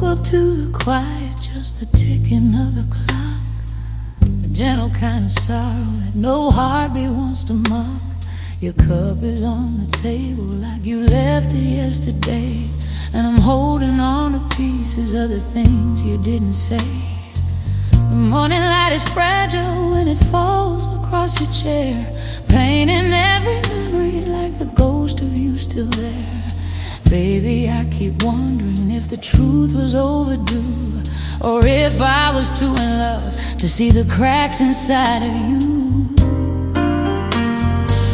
up to the quiet, just the ticking of the clock. A gentle kind of sorrow that no heartbeat wants to mock. Your cup is on the table like you left it yesterday, and I'm holding on to pieces of the things you didn't say. The morning light is fragile when it falls across your chair, painting every memory like the ghost of you still there. Baby, I keep wondering if the truth was overdue, or if I was too in love to see the cracks inside of you.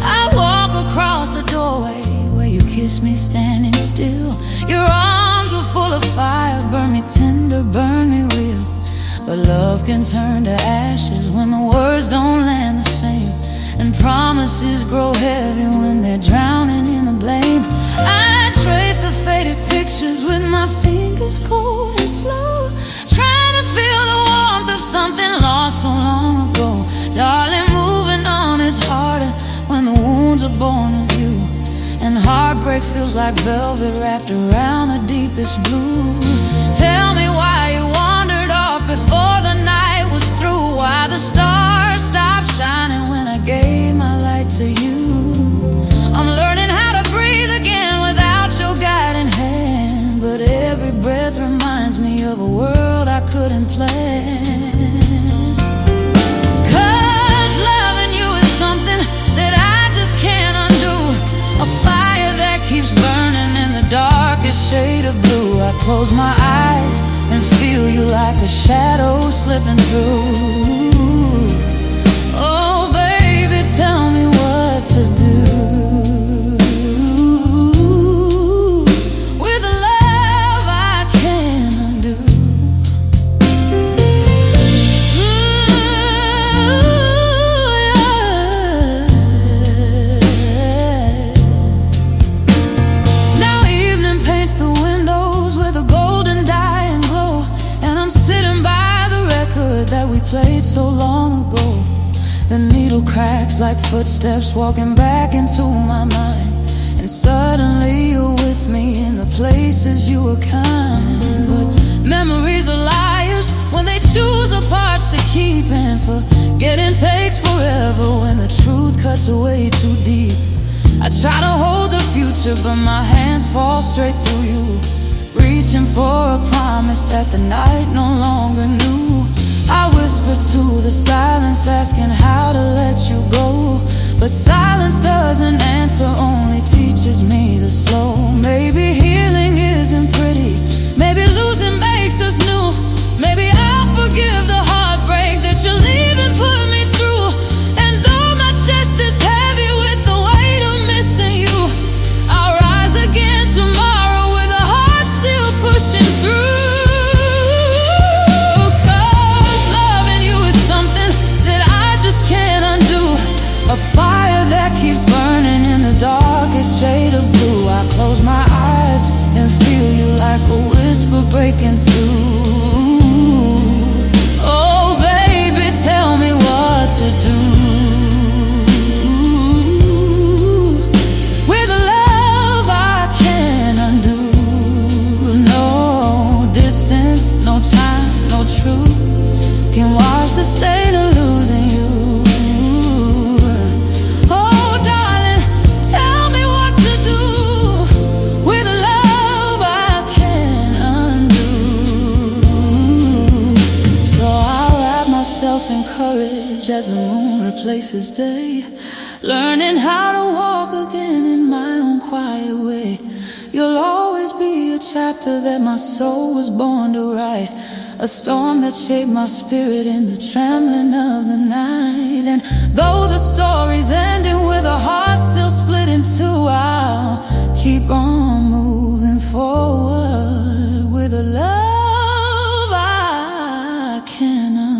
I walk across the doorway where you kissed me standing still. Your arms were full of fire, burn me tender, burn me real. But love can turn to ashes when the words don't land the same, and promises grow heavy when they're drowning in the blame. I trace the faded pictures with my fingers cold and slow, trying to feel the warmth of something lost so long ago. Darling, moving on is harder when the wounds are born of you, and heartbreak feels like velvet wrapped around the deepest blue. Tell me why you wandered off before the night was through, why the stars stopped shining when I gave my light to you. I'm learning how to breathe again without your guiding hand, but every breath reminds me of a world I couldn't plan. 'Cause loving you is something that I just can't undo, a fire that keeps burning in the darkest shade of blue. I close my eyes and feel you like a shadow slipping through. Oh baby, tell me what to do with the love I can't undo. Now evening paints the windows with a golden dye and glow, and I'm sitting by the record that we played so long ago. The needle cracks like footsteps walking back into my mind, and suddenly you're with me in the places you were kind. But memories are liars when they choose the parts to keep, and forgetting takes forever when the truth cuts away too deep. I try to hold the future, but my hands fall straight through you, reaching for a promise that the night no longer knew. I whisper to the silence, asking how to let you go, but silence doesn't answer, only teaches me the slow. Maybe healing isn't pretty, maybe losing makes us new. Maybe I'll forgive the heartbreak that you leave and put me through. And though my chest is heavy with the weight of missing you, I'll rise again tomorrow with a heart still pushing through. Can't undo, a fire that keeps burning in the darkest shade of blue. I close my eyes and feel you like a whisper breaking through. Oh baby, tell me what to do with a love I can't undo. No distance, no time, no truth can wash the stain of losing you. In courage as the moon replaces day, learning how to walk again in my own quiet way. You'll always be a chapter that my soul was born to write, a storm that shaped my spirit in the trembling of the night. And though the story's ending with a heart still split in two, I'll keep on moving forward with a love I can undo.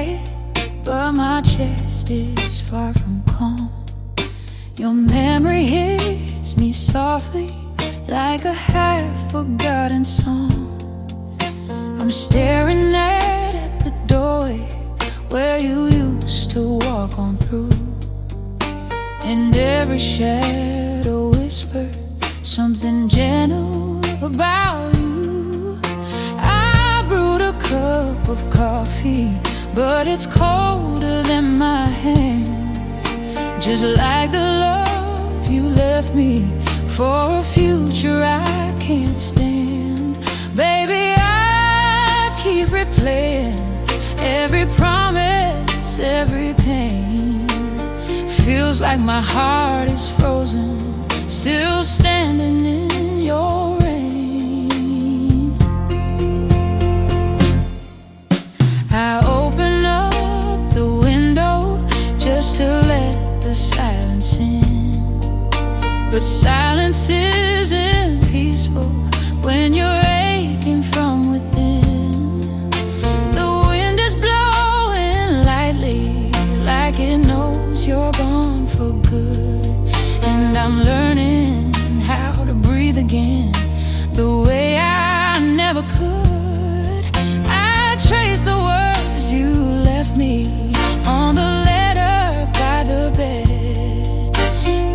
quiet, but my chest is far from calm. Your memory hits me softly like a half-forgotten song. I'm staring at the doorway where you used to walk on through, and every shadow whispers something gentle about you. I brewed a cup of coffee, but it's colder than my hands, just like the love you left me for a future I can't stand. Baby, I keep replaying every promise, every pain. Feels like my heart is frozen, still standing in your rain. I open up the window just to let the silence in, but silence isn't peaceful when you're aching from within. The wind is blowing lightly, like it knows you're gone for good, and I'm learning how to breathe again the way I never could. I trace the words you left me on the letter by the bed.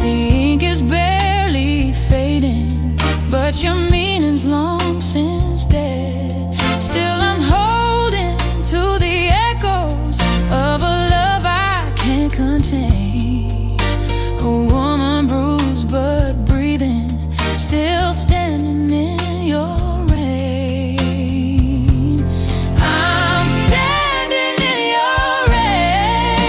The ink is barely fading, but your meaning's long since dead. Still I'm holding to the echoes of a love I can't contain. A woman bruised but breathing, still standing in your rain. I'm standing in your rain,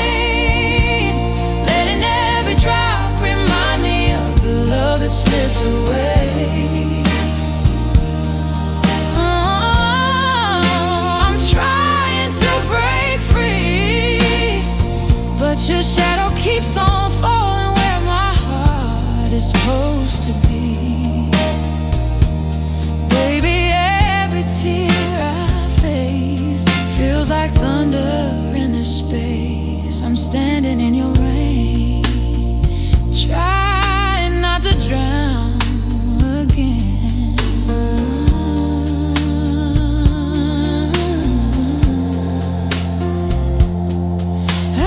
letting every drop remind me of the love that slipped away. I'm trying to break free, but your shadow keeps on falling where my heart is supposed to be. Baby, every tear I face feels like thunder in this space. I'm standing in your rain, trying not to drown again. I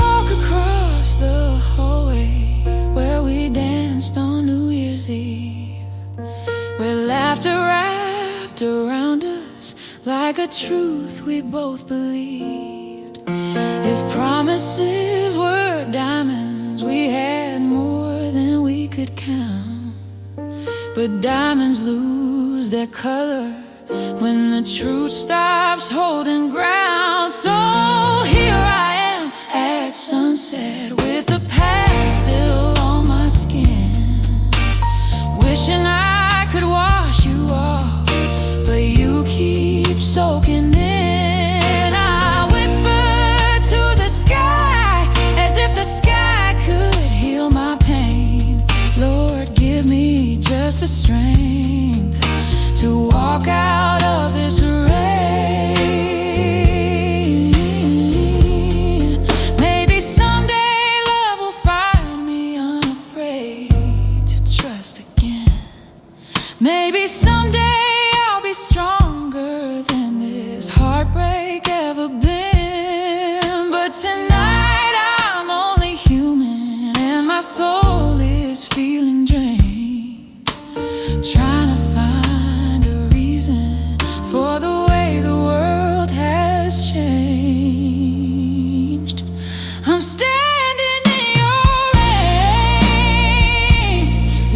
walk across the hallway where we danced on New Year's Eve, where laughter wrapped around us like a truth we both believed. If promises were diamonds, we had more than we could count. But diamonds lose their color when the truth stops holding ground. So here I am at sunset with the past still on my skin, wishing I could wash you off, but you keep soaking in. I whisper to the sky as if the sky could heal my pain. Lord, give me just the strength to walk out of this rain. Maybe someday love will find me unafraid to trust again. Maybe someday I'll be stronger than this heartbreak ever been. But tonight I'm only human, and my soul is feeling drained, trying to find a reason for the way the world has changed. I'm standing in your rain,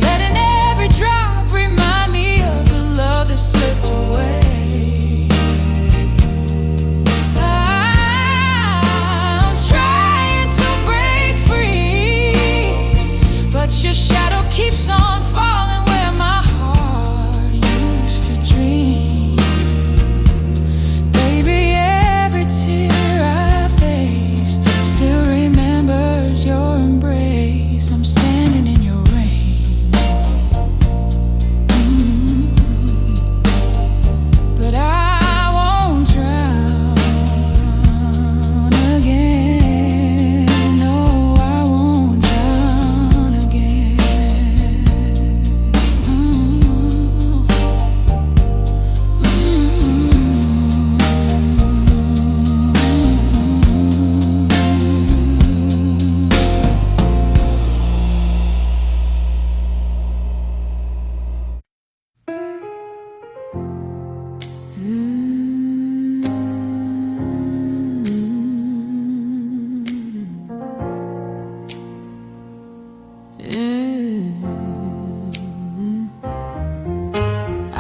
letting every drop remind me of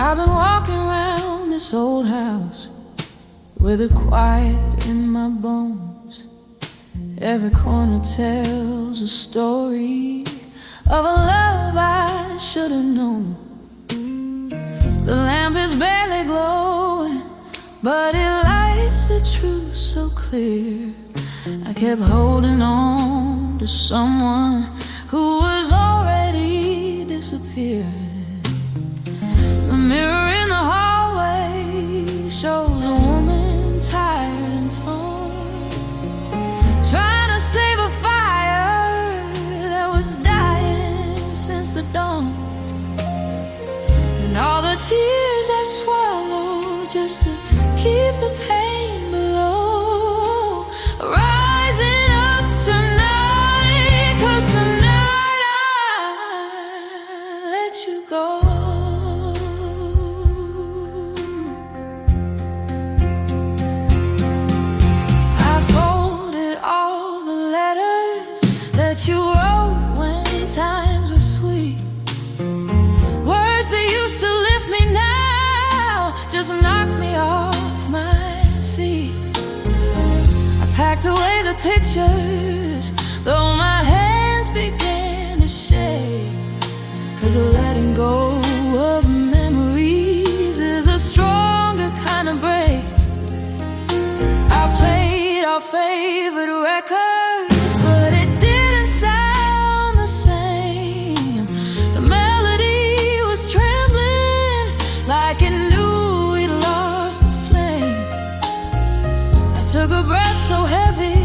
I've been walking around this old house with a quiet in my bones. Every corner tells a story of a love I should have known. The lamp is barely glowing, but it lights the truth so clear. I kept holding on to someone who was already disappeared. The mirror in the hallway shows a woman tired and torn, trying to save a fire that was dying since the dawn. And all the tears I swallowed just to keep the pain below, rising up tonight, 'cause tonight I let you go. I folded all the letters that you wrote when times were sweet. Words that used to lift me now just knock me off my feet. I packed away the pictures, though my hands began to shake, 'cause letting go of memories is a stronger kind of break. I played our favorite record, but it didn't sound the same. The melody was trembling like it knew we'd lost the flame. I took a breath so heavy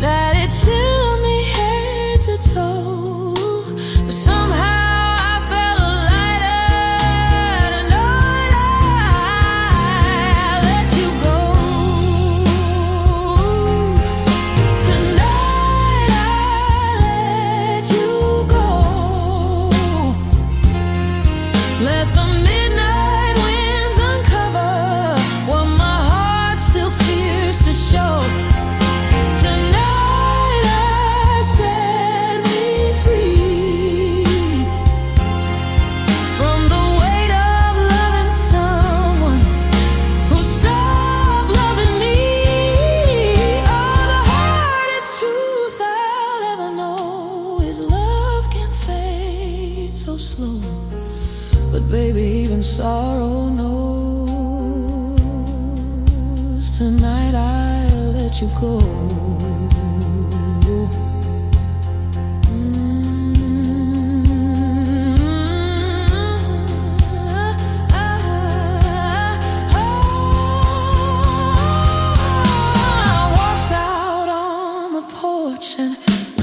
that it chilled me head to toe, but somehow I felt lighter. Tonight I let you go. Tonight I let you go. Let the midnight winds uncover what my heart still fears to show. Tonight I set me free from the weight of loving someone who stopped loving me. Oh, the hardest truth I'll ever know is love can fade so slow. But baby, even sorrow knows. Tonight I let you go. I walked out on the porch and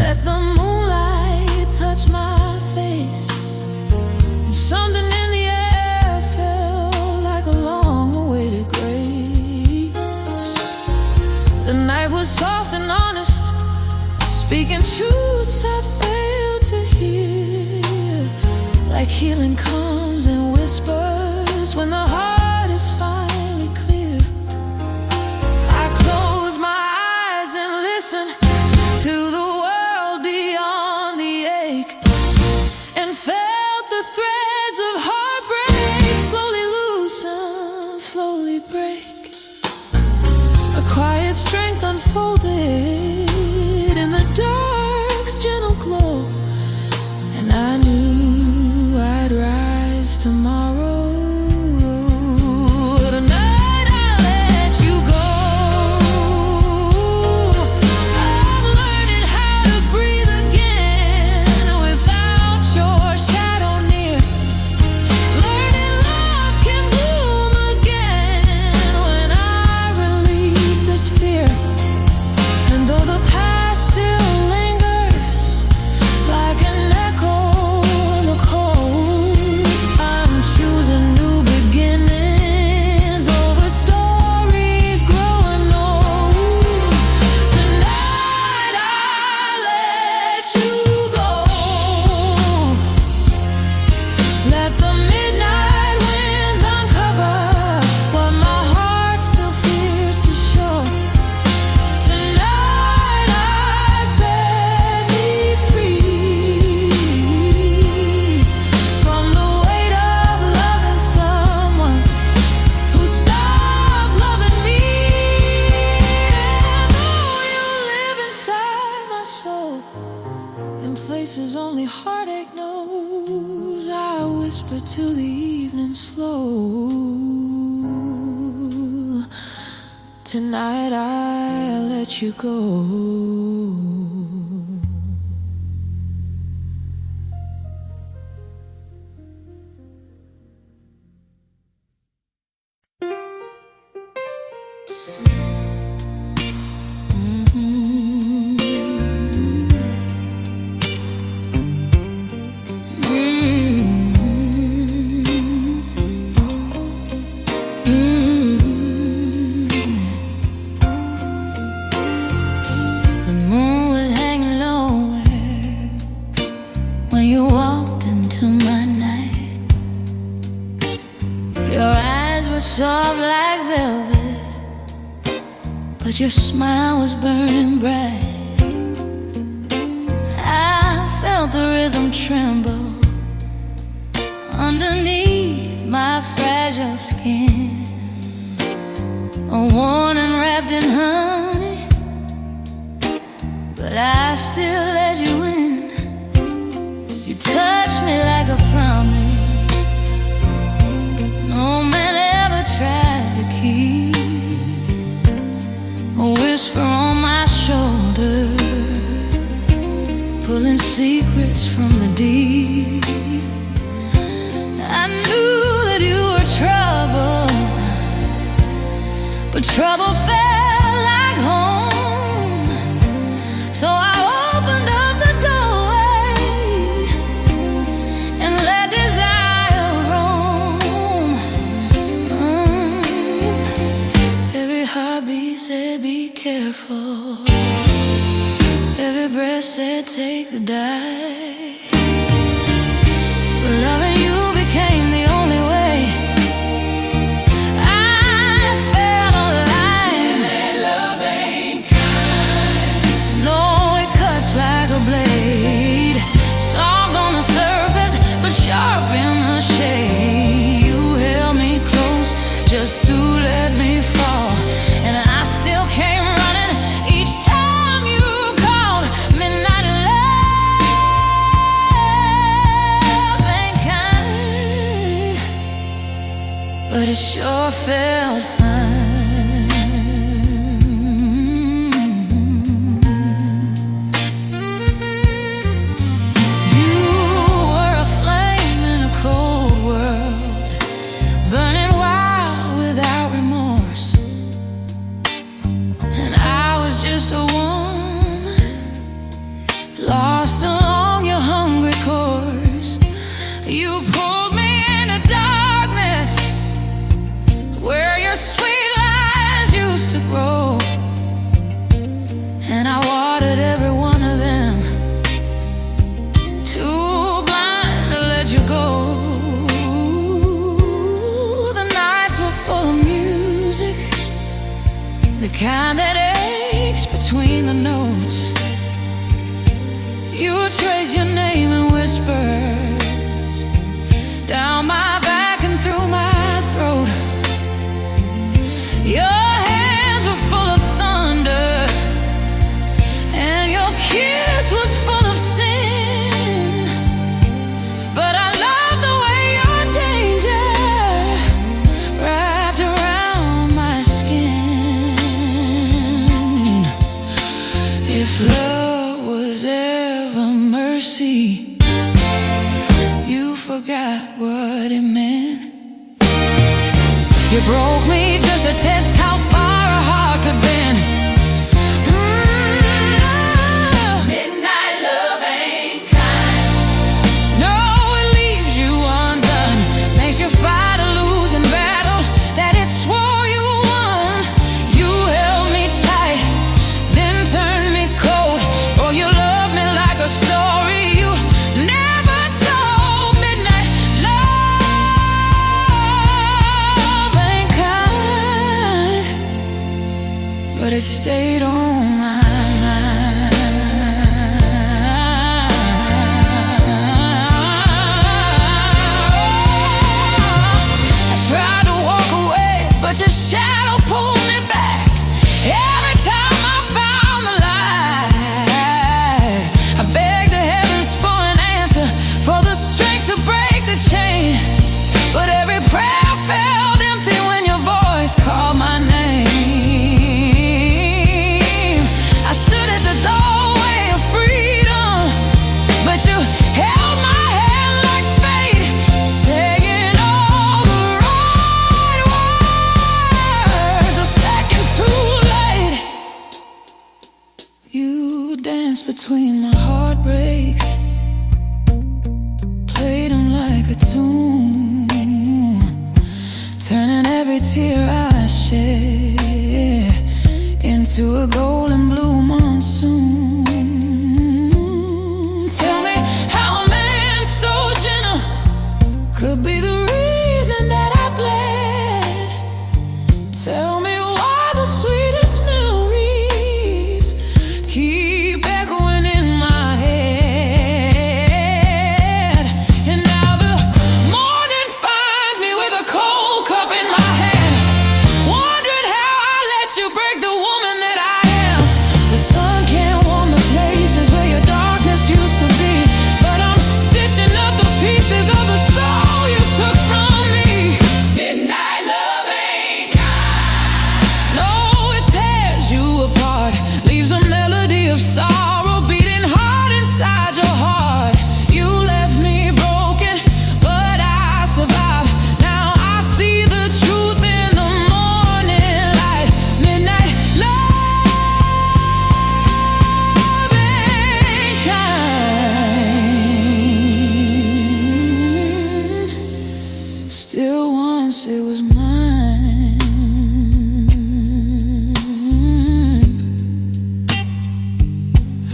let the moonlight touch my face. And something in the air felt like a long-awaited grace. The night was soft and honest, speaking truths I failed to hear. Like healing comes in whispers when the heart is finally clear. I closed my eyes and listened to the world beyond the ache, and felt the threads of heartbreak slowly loosen, slowly break. A quiet strength unfolded in the dark's gentle glow, and I knew I'd rise knows, I whisper to the evening slow. Tonight I'll let you go. Soft like velvet, but your smile was burning bright. I felt the rhythm tremble underneath my fragile skin. A warning wrapped in honey, but I still let you in. You touched me like a promise no man ever tried to keep. A whisper on my shoulder, pulling secrets from the deep. I knew that you were trouble, but trouble felt like home. So I opened up the doorway and let desire roam. Every heartbeat said be careful, every breath said take the dive. But loving you became the only way I felt alive. That love ain't kind. No, it cuts like a blade, soft on the surface but sharp in the shade. You held me close just to let me fall, and I still came running each time you called. Midnight love ain't kind, but it sure felt fine. You were a flame in a cold world, burning wild without remorse. And I was just a woman lost along your hungry course. You pulled me into darkness where your sweet lies used to grow, and I watered every one of them, too blind to let you go. The nights were full of music, the kind that aches between the notes. You trace your name in whispers down my back and through my throat. Your hands were full of thunder, and your kiss was full of sin. But I love the way your danger wrapped around my skin. If love was ever mercy, you forgot what it meant. You broke me just to test how far a heart could bend. Midnight love ain't kind. No, it leaves you undone, makes you fight a losing battle that it swore you won. You held me tight, then turned me cold. Oh, you loved me like a story you never told. Midnight love ain't kind, but it stayed on my mind. I tried to walk away, but your shadow pulled me back. Every time I found the light, I begged the heavens for an answer, for the the chain, but every prayer felt empty when your voice called my name. I stood at the doorway of freedom, but you held my hand like fate, saying all the right words a second too late. You danced between my heartbreaks, played them like a tune, turning every tear I shed into a golden blue monsoon. Tell me how a man so gentle could be the reason that I bled. Tell me why the sweetest memories keep echoing in my head. And now the morning finds me with a cold cup in my hand, wondering how I let you break the woman that I am. The sun can't warm the places where your darkness used to be, but I'm stitching up the pieces of the soul you took from me. Midnight love ain't kind. No, it tears you apart, leaves a melody of sorrow beating hard inside your heart. You left me broken, but I survived. Now I see the truth in the morning light. Midnight love ain't kind. Still once it was mine.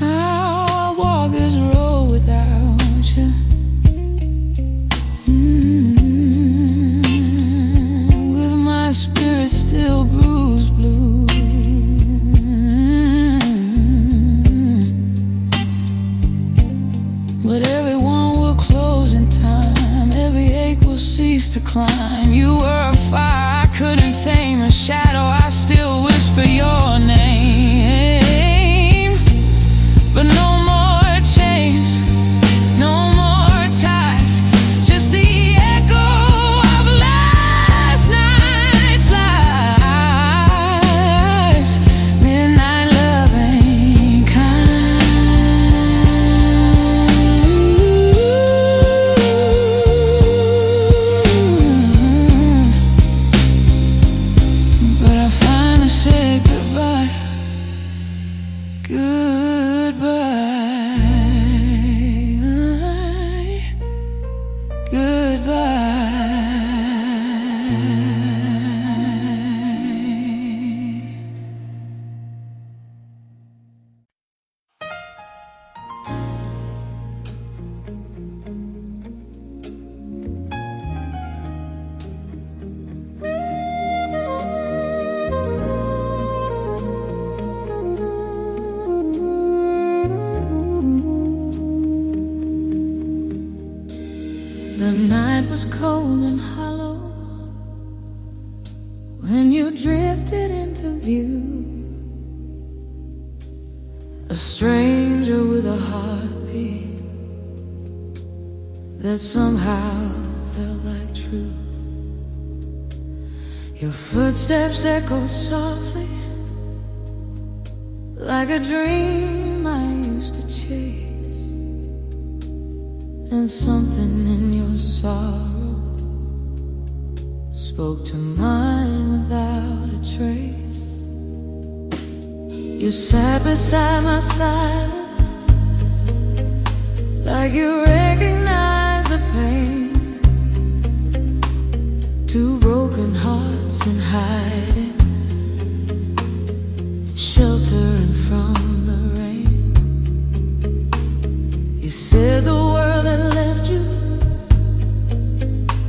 I'll walk this road without you. With my spirit still bruised blue. But everyone will close in time, every ache will cease to climb. You were a fire I couldn't tame, a shadow I still whisper your name. But no more chains, no more ties, just the echo of last night's lies. Midnight love ain't kind. But I finally said goodbye, goodbye, goodbye. The night was cold and hollow when you drifted into view, a stranger with a heartbeat that somehow felt like true. Your footsteps echoed softly like a dream I used to chase, and something in your sorrow spoke to mine without a trace. You sat beside my silence like you recognized the pain. Two broken hearts in hiding, sheltering from the rain. You said the world had left you,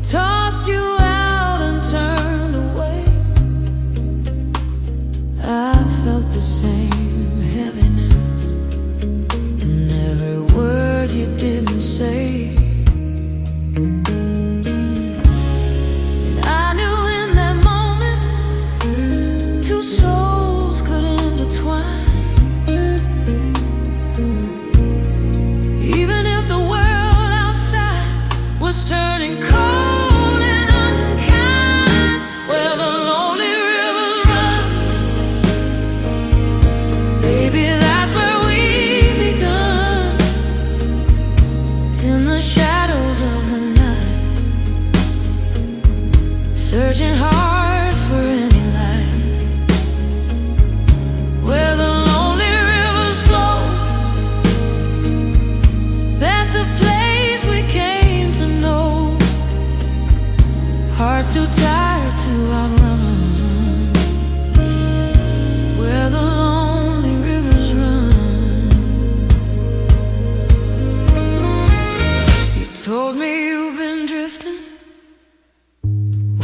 tossed you out and turned away. I felt the same heaviness in every word you didn't say. And I knew in that moment two souls could intertwine. Even if the world outside was turning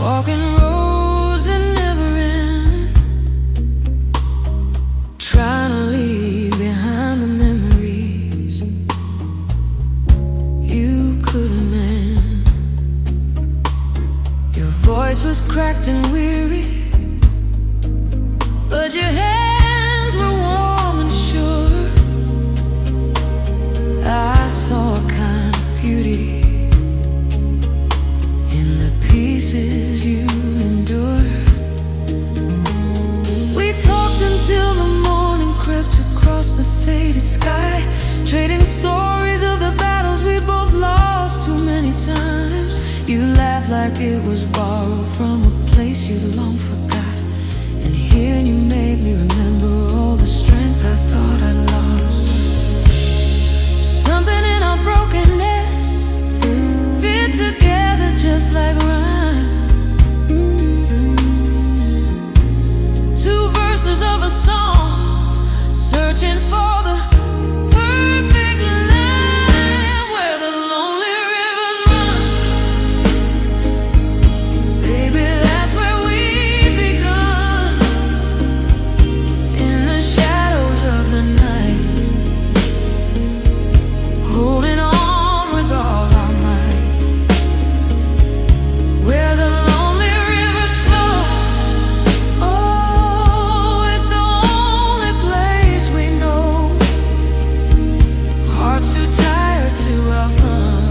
walking roads that never end, trying to leave behind the memories you couldn't mend. Your voice was cracked and weary, but your hands were warm and sure. I saw a kind of beauty in the pieces you endure. We talked until the morning crept across the faded sky, trading stories of the battles we both lost too many times. You laughed like it was borrowed from a place you long forgot, and hearing you made me remember all the strength I thought I'd lost. Something in our brokenness fit together just like rhyme. Two verses of a song, searching for the perfect line. Where the lonely rivers run, baby, that's where we begun. In the shadows of the night, holding on with all our might. Where the lonely rivers flow, oh, it's the only place we know. Hearts too tired to outrun,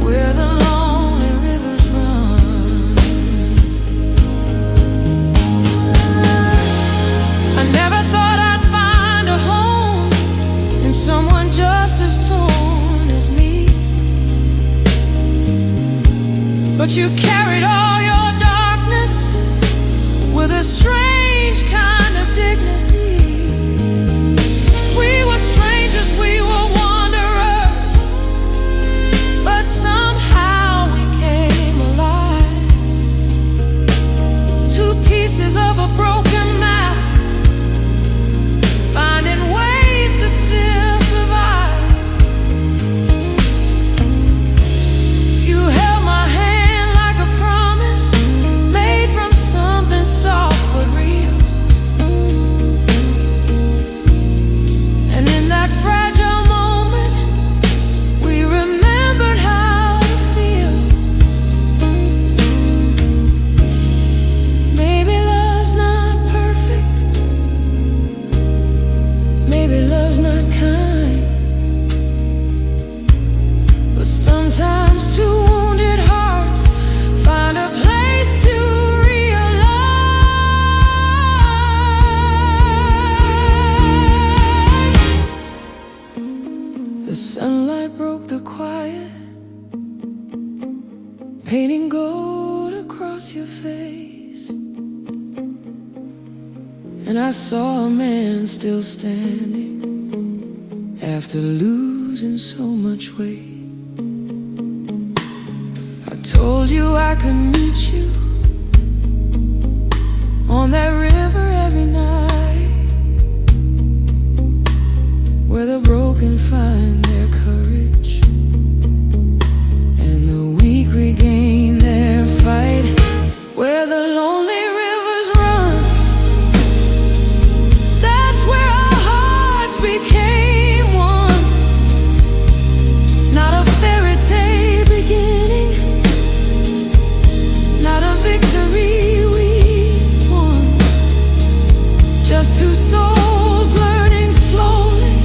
where the lonely rivers run. I never thought I'd find a home in someone just as torn as me, but you carried all your darkness with a strange kind of dignity. We were strangers, we were wanderers, but somehow we came alive. Two pieces of a broken map, finding ways to still survive. You held my hand like a promise, made from something soft but real. And in that fragile moment, we remembered how to feel. Maybe love's not perfect, maybe love's not kind, but sometimes two wounded hearts find a place to realign. The sunlight broke the quiet, painting gold across your face, and I saw a man still standing after losing so much weight. I told you I could meet you on that river every night, where the broken find their courage and the weak regain their fight. Where the lonely rivers run, that's where our hearts became one. Not a fairy tale beginning, not a victory we won, just two souls learning slowly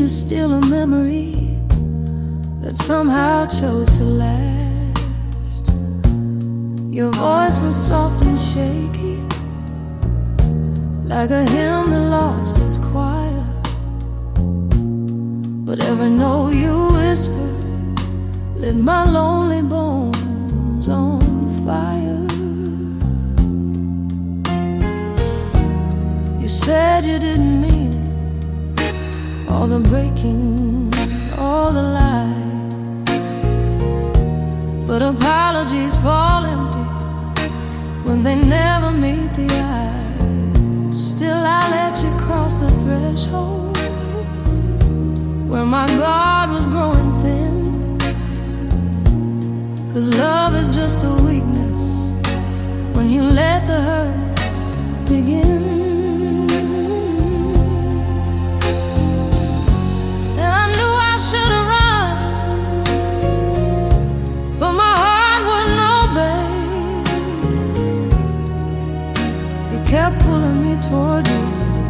to steal a memory that somehow chose to last. Your voice was soft and shaky, like a hymn that lost its choir. But every note you whispered lit my lonely bones on fire. You said you didn't mean it, all the breaking, all the lies. But apologies fall empty when they never meet the eye. Still I let you cross the threshold where my guard was growing thin. 'Cause love is just a weakness when you let the hurt begin. And I knew I should have run, but my heart wouldn't obey. It kept pulling me toward you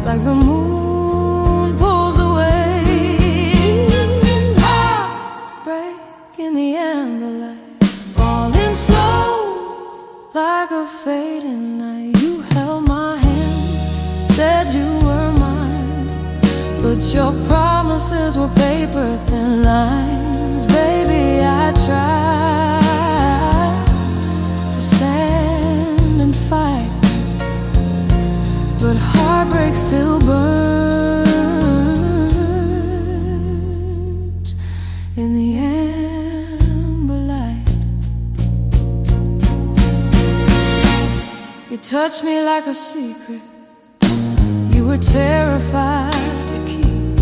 like the moon pulls away. Heartbreak in the amber light, falling slow like a fading night. You held my hands, said you were mine, but your promises were paper thin lines. Baby, I tried to stand and fight, but heartbreak still burns in the amber light. You touched me like a secret you were terrified to keep,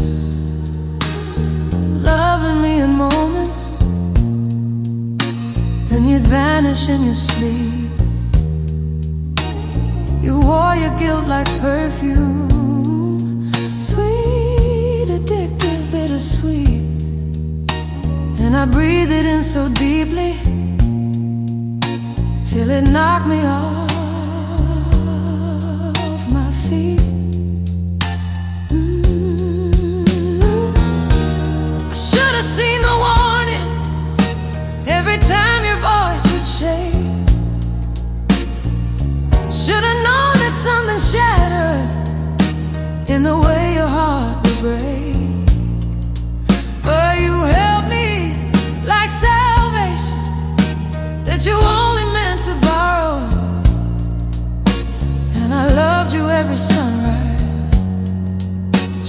loving me in moments, then you'd vanish in your sleep. You wore your guilt like perfume, sweet, addictive, bittersweet. And I breathed it in so deeply till it knocked me off my feet. I should have seen the warning every time your voice would shake. Should have known that something shattered in the way your heart would break. But you held me like salvation that you only meant to borrow. And I loved you every sunrise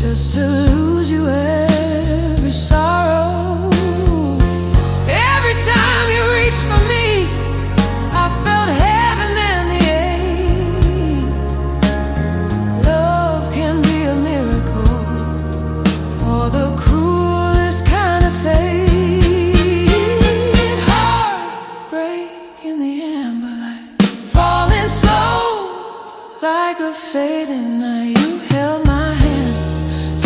just to lose you every sorrow. Every time you reached for me, I felt heaven in the air. Love can be a miracle or the cruelest kind of fate. Heartbreak in the amber light, falling slow like a fading night. You held my hands,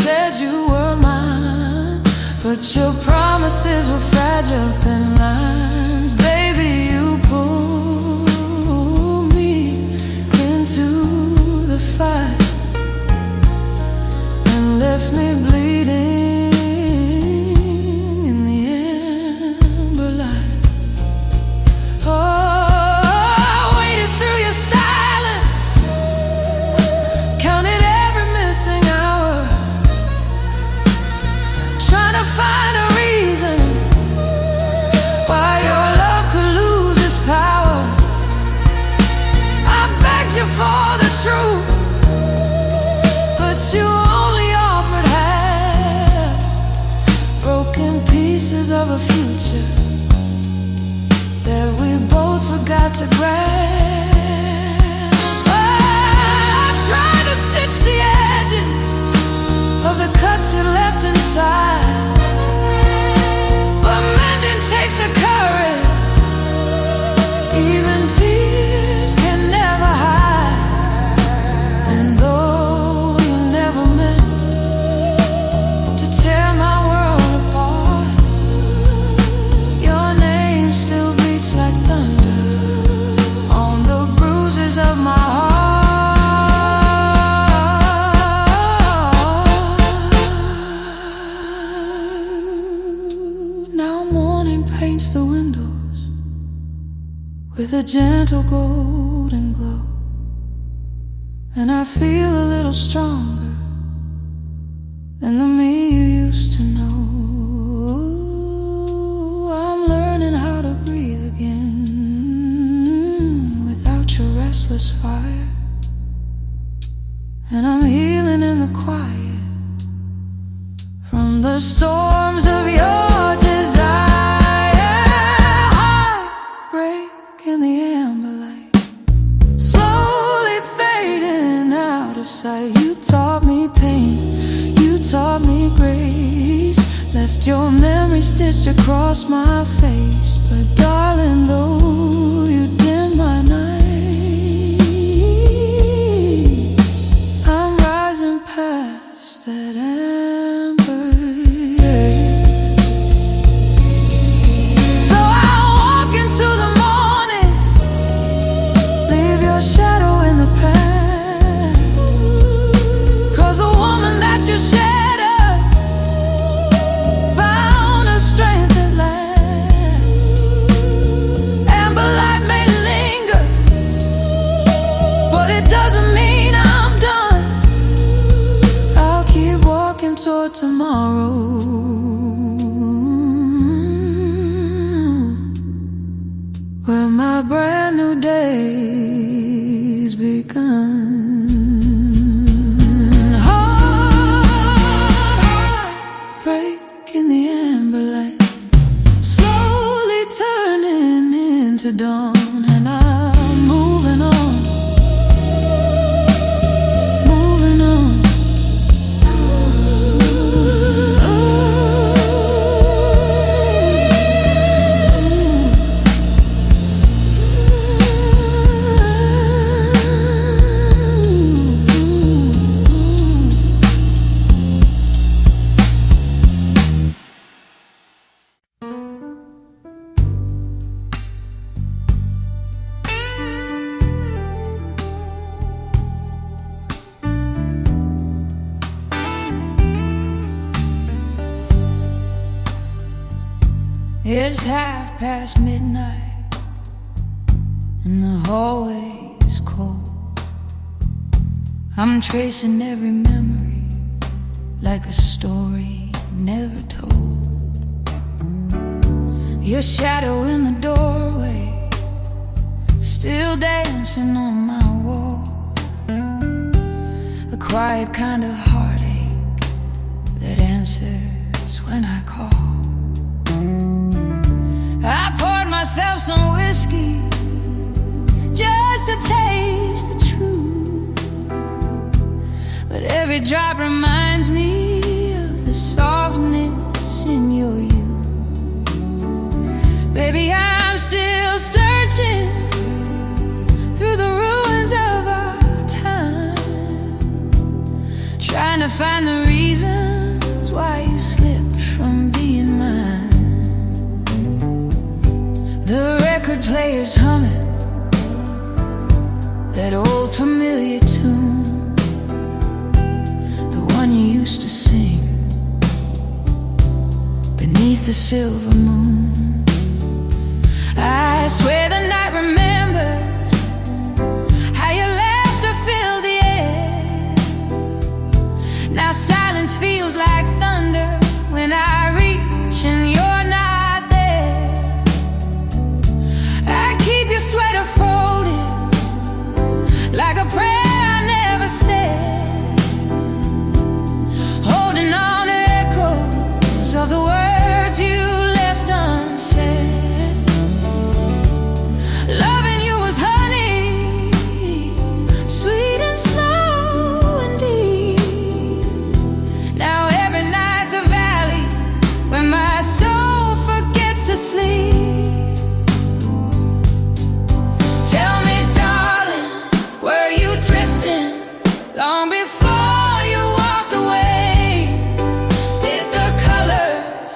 said you were mine, but your promises were fragile thin lines. Baby, you pulled me into the fight and left me bleeding in the amber light. Oh, I waited through your silence, counted every missing hour, trying to find a reason why your love could lose its power. I begged you for the truth, but you only offered half, broken pieces of a future that we both forgot to grasp. I tried to stitch the edges of the cuts you left inside, but mending takes a courage even tears can never hide. And though you never meant to tear my world apart, your name still beats like thunder a gentle golden glow, and I feel a little stronger than the me you used to know. I'm learning how to breathe again without your restless fire, and I'm healing in the quiet from the storms of your desire. Heartbreak in the amber light, slowly fading out of sight. You taught me pain, you taught me grace, left your memory stitched across my face. But darling, though you dim my night, I'm rising past that amber. So I'll walk into the morning, leave your shadow in the past, 'cause the woman that you shattered found a strength at last. Amber light may linger, but it doesn't mean I'm done. I'll keep walking toward tomorrow, where my brand new day's begun. Heartbreak in the amber light, slowly turning into dawn, and I'm moving on, moving on. It's midnight, and the hallway's cold. I'm tracing every memory like a story never told. Your shadow in the doorway, still dancing on my wall. A quiet kind of heartache that answers when I call. I poured myself some whiskey just to taste the truth, but every drop reminds me of the softness in your youth. Baby, I'm still searching through the ruins of our time, trying to find the reasons why you slipped from being mine. The record player's humming that old familiar tune, the one you used to sing beneath the silver moon. I swear the night remembers how your laughter filled the air. Now silence feels like thunder when I reach and you're not there. I keep your sweater folded like a prayer I never said, holding on to echoes of the words you left unsaid. Loving you was honey, sweet and slow and deep. Now every night's a valley where my soul forgets to sleep. Tell me, darling, were you drifting long before you walked away? Did the colors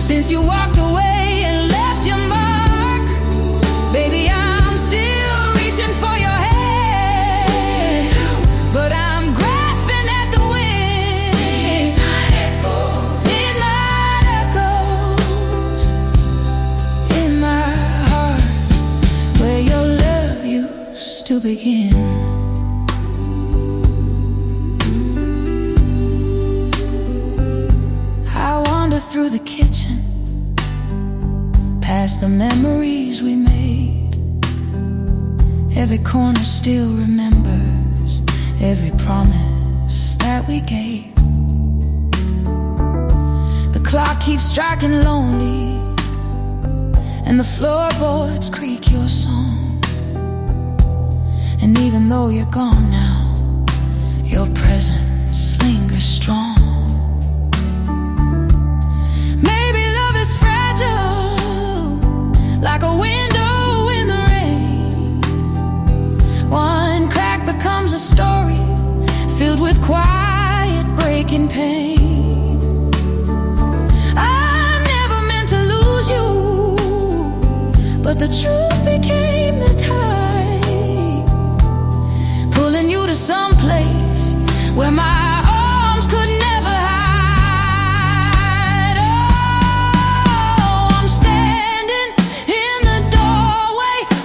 Since you walked away and left your mark, baby, I'm still reaching for your hand, but I'm grasping at the wind. Midnight echoes in my heart, where your love used to begin. Through the kitchen, past the memories we made. Every corner still remembers every promise that we gave. The clock keeps striking lonely, and the floorboards creak your song. And even though you're gone now, your presence lingers strong. Like a window in the rain, one crack becomes a story filled with quiet breaking pain. I never meant to lose you, but the truth became the tide, pulling you to some place where my arms could never hide.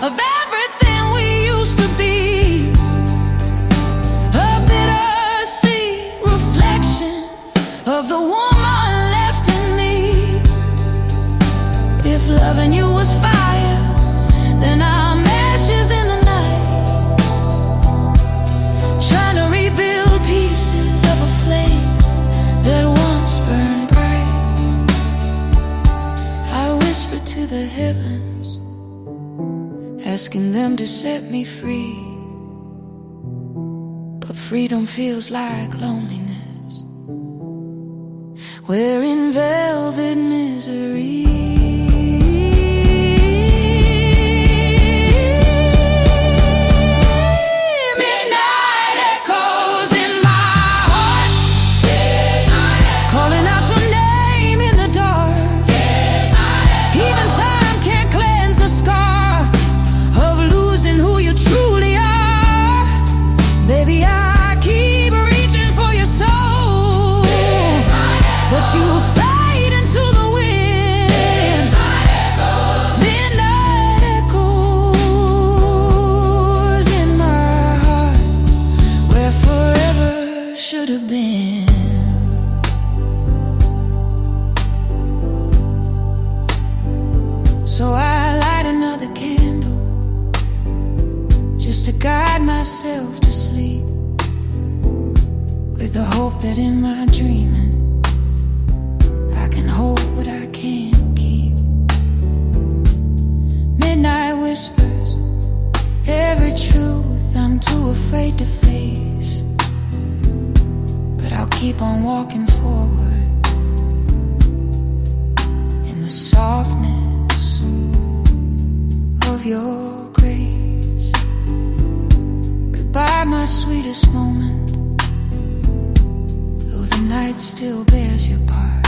Of everything we used to be, a bittersweet reflection of the woman left in me. If loving you was fire, then I'm ashes in the night, trying to rebuild pieces of a flame that once burned bright. I whispered to the heavens, asking them to set me free, but freedom feels like loneliness. We're in velvet misery. Midnight echoes in my heart, calling out your name in the dark. Even time can't cleanse the scar of losing who you truly are. Baby, I keep reaching for your soul, but you fade into the wind. Midnight echoes in my heart, where forever should have been. So I light another candle, just to guide myself to sleep, with the hope that in my dreaming I can hold what I can't keep. Midnight whispers every truth I'm too afraid to face, but I'll keep on walking forward in the softness of your grace. Goodbye, my sweetest moment, though the night still bears your part.